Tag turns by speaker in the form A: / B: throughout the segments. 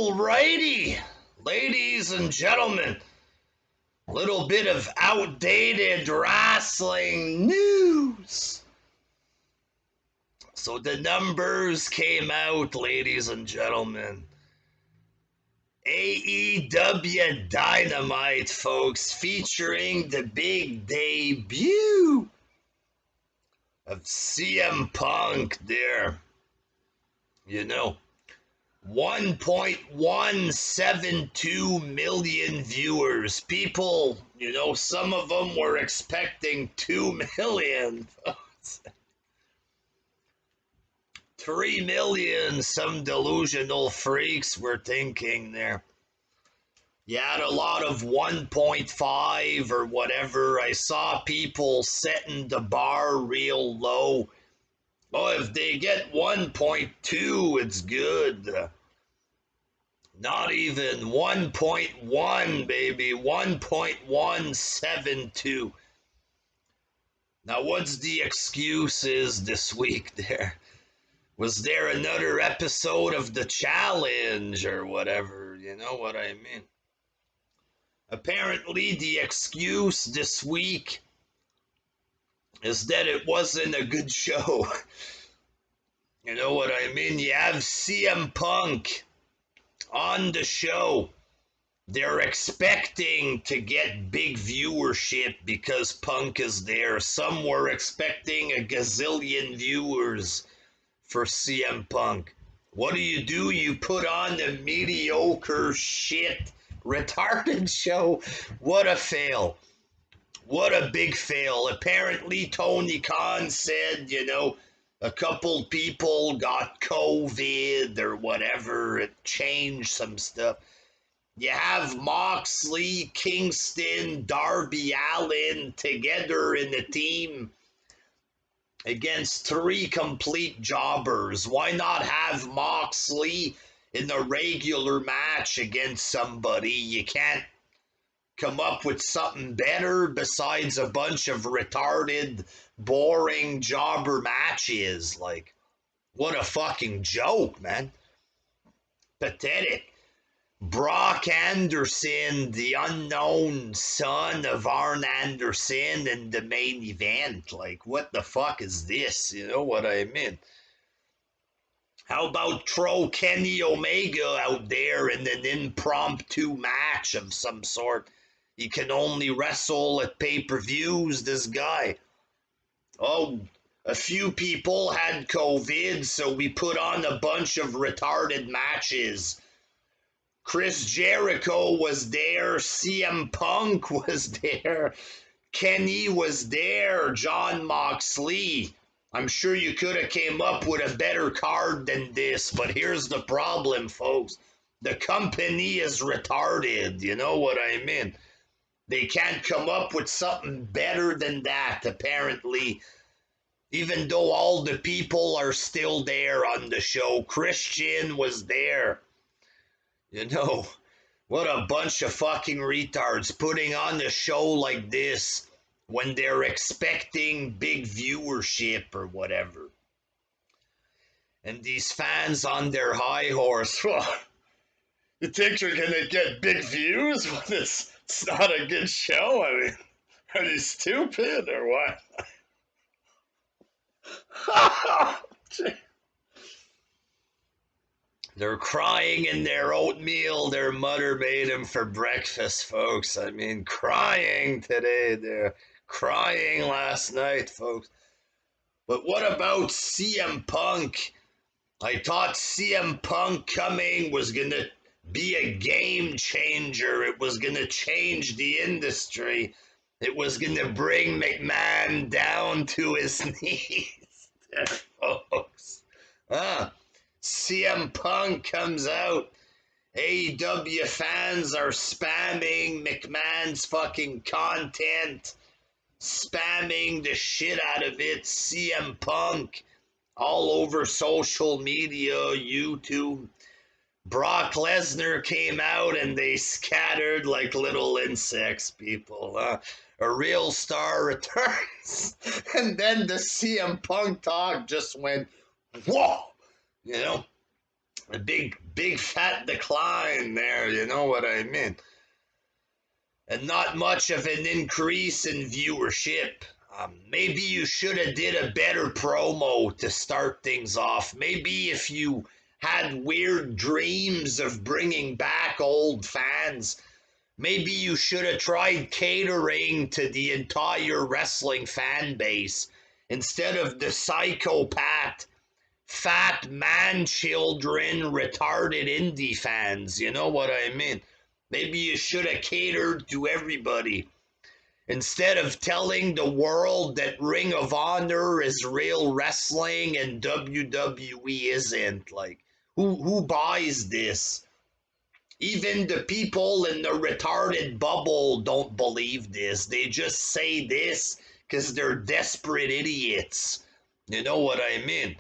A: Alrighty, ladies and gentlemen, little bit of outdated wrestling news. So the numbers came out, ladies and gentlemen. AEW Dynamite, folks, featuring the big debut of CM Punk there. 1.172 million viewers. People, some of them were expecting 2 million. 3 million, some delusional freaks were thinking there. You had a lot of 1.5 or whatever. I saw people setting the bar real low. Oh, if they get 1.2, it's good. Not even 1.1, baby. 1.172. Now, what's the excuses this week there? Was there another episode of The Challenge or whatever? You know what I mean? Apparently, the excuse this week is that it wasn't a good show. You know what I mean? You have CM Punk on the show. They're expecting to get big viewership because Punk is there. Some were expecting a gazillion viewers for CM Punk. What do? You put on the mediocre shit, retarded show. What a fail. What a big fail. Apparently, Tony Khan said, a couple people got COVID or whatever. It changed some stuff. You have Moxley, Kingston, Darby Allin together in the team against 3 complete jobbers. Why not have Moxley in the regular match against somebody? You can't come up with something better besides a bunch of retarded, boring jobber matches. Like, what a fucking joke, man. Pathetic. Brock Anderson, the unknown son of Arn Anderson, in the main event. Like, what the fuck is this? You know what I mean? How about throw Kenny Omega out there in an impromptu match of some sort? He can only wrestle at pay-per-views, this guy. Oh, a few people had COVID, so we put on a bunch of retarded matches. Chris Jericho was there, CM Punk was there, Kenny was there, John Moxley. I'm sure you could have came up with a better card than this, but here's the problem, folks. The company is retarded, you know what I mean? They can't come up with something better than that, apparently. Even though all the people are still there on the show. Christian was there. What a bunch of fucking retards putting on a show like this when they're expecting big viewership or whatever. And these fans on their high horse, you think you're gonna get big views when it's not a good show? I mean, are you stupid or what? They're crying in their oatmeal their mother made them for breakfast, folks. I mean, crying today. They're crying last night, folks. But what about CM Punk? I thought CM Punk coming was going to be a game changer. It was going to change the industry. It was going to bring McMahon down to his knees there, folks. CM Punk comes out. AEW fans are spamming McMahon's fucking content. Spamming the shit out of it. CM Punk all over social media, YouTube. Brock Lesnar came out and they scattered like little insects, people. A real star returns. And then the CM Punk talk just went, whoa! A big fat decline there, you know what I mean? And not much of an increase in viewership. Maybe you should have did a better promo to start things off. Maybe if you had weird dreams of bringing back old fans, maybe you should have tried catering to the entire wrestling fan base instead of the psychopath, fat man children, retarded indie fans. You know what I mean? Maybe you should have catered to everybody. Instead of telling the world that Ring of Honor is real wrestling and WWE isn't, like, who buys this? Even the people in the retarded bubble don't believe this. They just say this because they're desperate idiots. You know what I mean?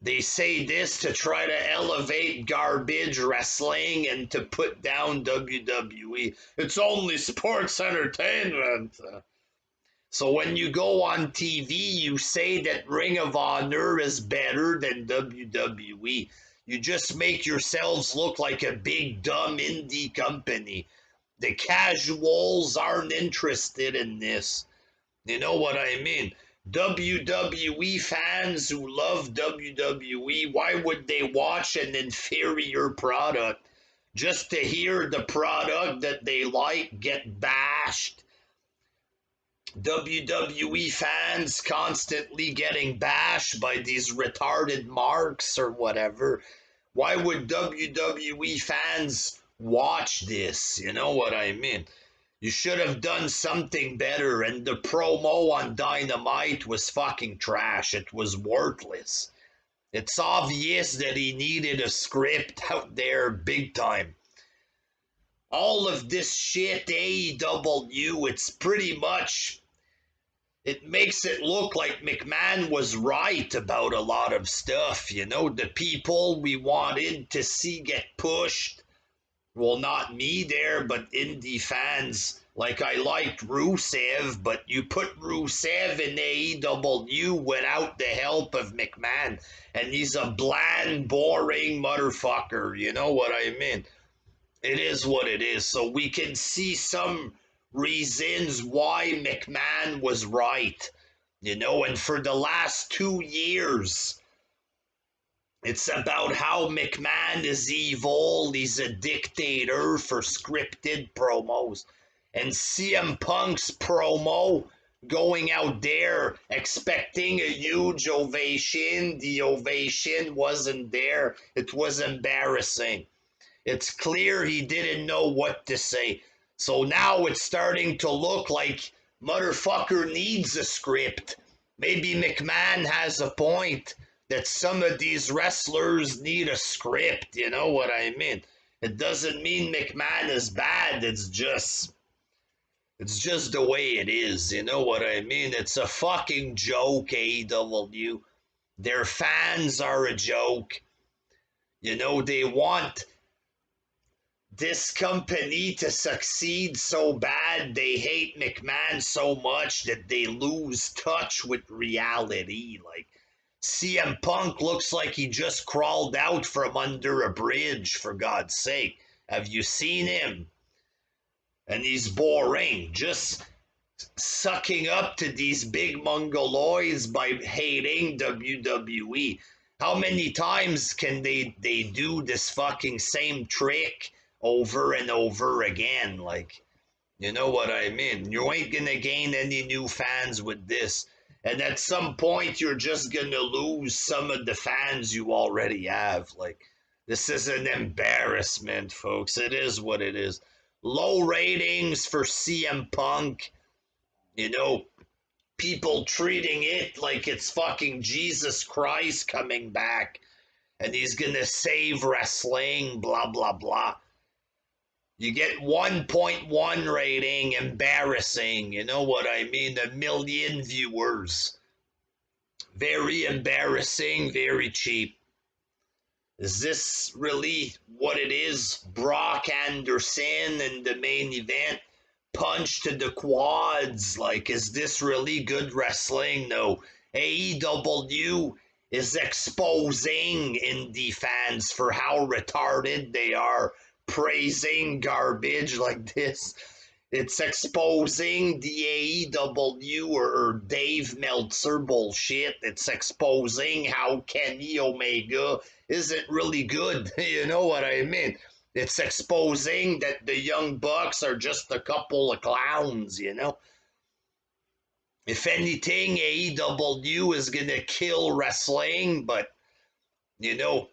A: They say this to try to elevate garbage wrestling and to put down WWE. It's only sports entertainment. So when you go on TV, you say that Ring of Honor is better than WWE. You just make yourselves look like a big dumb indie company. The casuals aren't interested in this. You know what I mean? WWE fans who love WWE, why would they watch an inferior product just to hear the product that they like get bashed? WWE fans constantly getting bashed by these retarded marks or whatever. Why would WWE fans watch this? You know what I mean? You should have done something better, and the promo on Dynamite was fucking trash. It was worthless. It's obvious that he needed a script out there big time. All of this shit, AEW, it's pretty much, it makes it look like McMahon was right about a lot of stuff. You know, the people we wanted to see get pushed, well, not me there, but indie fans. Like, I liked Rusev, but you put Rusev in AEW without the help of McMahon, and he's a bland, boring motherfucker. You know what I mean? It is what it is. So we can see some reasons why McMahon was right. You know, and for the last 2 years, it's about how McMahon is evil. He's a dictator for scripted promos. And CM Punk's promo going out there expecting a huge ovation. The ovation wasn't there. It was embarrassing. It's clear he didn't know what to say. So now it's starting to look like motherfucker needs a script. Maybe McMahon has a point that some of these wrestlers need a script, you know what I mean? It doesn't mean McMahon is bad, it's just the way it is, you know what I mean? It's a fucking joke, AEW. Their fans are a joke. You know, they want this company to succeed so bad, they hate McMahon so much that they lose touch with reality. Like, CM Punk looks like he just crawled out from under a bridge, for God's sake. Have you seen him? And he's boring, just sucking up to these big mongoloids by hating WWE. How many times can they do this fucking same trick over and over again? Like, you know what I mean? You ain't gonna gain any new fans with this. And at some point, you're just gonna lose some of the fans you already have. Like, this is an embarrassment, folks. It is what it is. Low ratings for CM Punk. You know, people treating it like it's fucking Jesus Christ coming back and he's gonna save wrestling, blah, blah, blah. You get 1.1 rating, embarrassing. You know what I mean? 1 million viewers. Very embarrassing, very cheap. Is this really what it is? Brock Anderson in the main event, punch to the quads. Like, is this really good wrestling? No. AEW is exposing indie fans for how retarded they are, praising garbage like this. It's exposing the AEW or Dave Meltzer bullshit. It's exposing how Kenny Omega isn't really good. You know what I mean? It's exposing that the Young Bucks are just a couple of clowns, you know? If anything, AEW is going to kill wrestling, but, you know,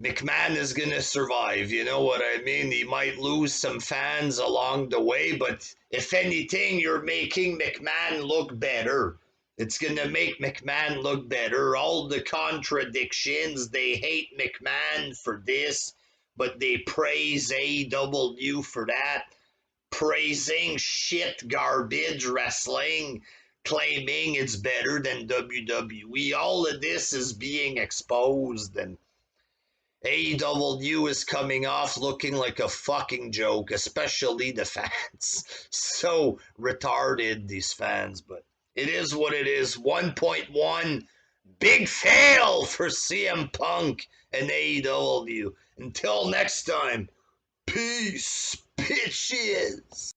A: McMahon is going to survive. You know what I mean? He might lose some fans along the way, but if anything, you're making McMahon look better. It's going to make McMahon look better. All the contradictions, they hate McMahon for this, but they praise AEW for that. Praising shit garbage wrestling, claiming it's better than WWE. All of this is being exposed, and AEW is coming off looking like a fucking joke, especially the fans. So retarded, these fans, but it is what it is. 1.1, big fail for CM Punk and AEW. Until next time, peace, bitches.